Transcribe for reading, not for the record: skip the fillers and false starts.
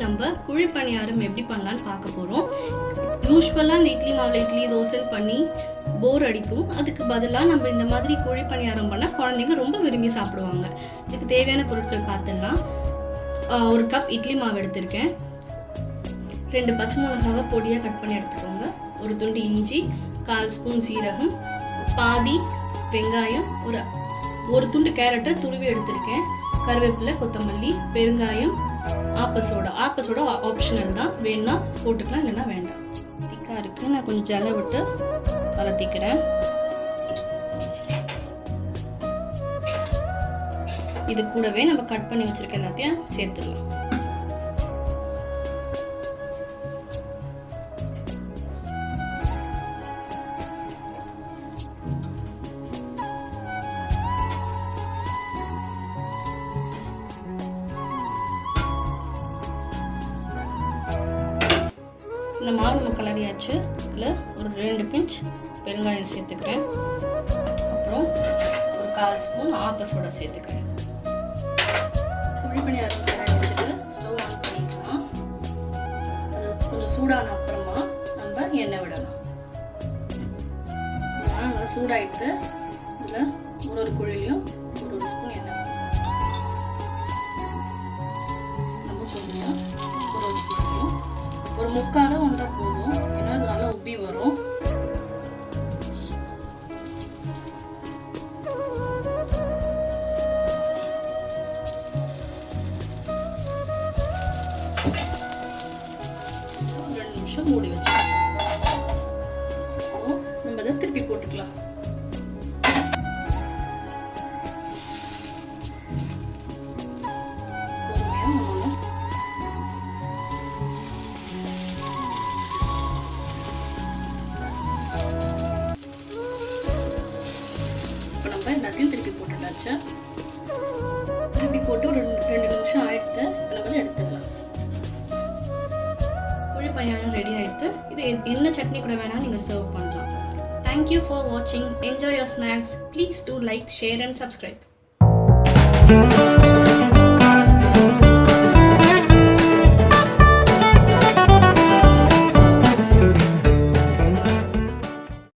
நம்ம குழி பணியாரம் எப்படி பண்ணலான்னு பார்க்க போகிறோம். யூஸ்வலாக இந்த இட்லி மாவில் இட்லி தோசைன்னு பண்ணி போர் அடிக்கும். அதுக்கு பதிலாக நம்ம இந்த மாதிரி குழி பணியாரம் பண்ணால் குழந்தைங்க ரொம்ப விரும்பி சாப்பிடுவாங்க. இதுக்கு தேவையான பொருட்கள் பார்த்துடலாம். 1 கப் இட்லி மாவு எடுத்திருக்கேன். 2 பச்சை மிளகாவை பொடியாக கட் பண்ணி எடுத்துக்கோங்க. 1 துண்டு இஞ்சி, 1/4 ஸ்பூன் சீரகம், பாதி வெங்காயம், ஒரு துண்டு கேரட்டை துருவி எடுத்திருக்கேன். கருவேப்பிலை, கொத்தமல்லி, பெருங்காயம், ஆப்பசோடா ஆப்ஷனல் தான், வேணும்னா போட்டுக்கலாம், இல்லைன்னா வேண்டாம். திக்காக இருக்குது, நான் கொஞ்சம் ஜலம் விட்டு கலத்திக்கிறேன். இது கூடவே நம்ம கட் பண்ணி வச்சிருக்க எல்லாத்தையும் சேர்த்துடலாம். இந்த மாவு நம்ம கலரியாச்சு. இதில் ஒரு 2 பிஞ்ச் பெருங்காயம் சேர்த்துக்கிறேன். அப்புறம் ஒரு 1/4 ஸ்பூன் ஆப்பசோடா சேர்த்துக்கிறேன். குழி பணியாரம் கடாய் வச்சுட்டு ஸ்டவ் ஆன் பண்ணிக்கலாம். அது கொஞ்சம் சூடான அப்புறமா நம்ம எண்ணெய் விடலாம். நல்லா சூடாயிட்டு இதில் ஒரு குழிலையும் ஒரு ஸ்பூன் எண்ணெய் நம்ம கொஞ்சம் ஒரு முக்கால வந்தால் போதும். ஏன்னா அது நல்லா உப்பி வரும். ஒரு 2 நிமிஷம் மூடி வச்சு நம்ம அதை திருப்பி போட்டுக்கலாம். எல்லாத்தையும் திருப்பி போட்டுட்டாச்சு. திருப்பி போட்டு ஒரு 2 நிமிஷம் ஆயிடுத்து. இப்போ நம்ம எடுத்துடலாம். குழி பணியாரம் ரெடி ஆயிடுத்து. இது என்ன சட்னி கூட வேணாலும் நீங்கள் சர்வ் பண்ணலாம். Thank you for watching. Enjoy your snacks. Please do like, share and subscribe.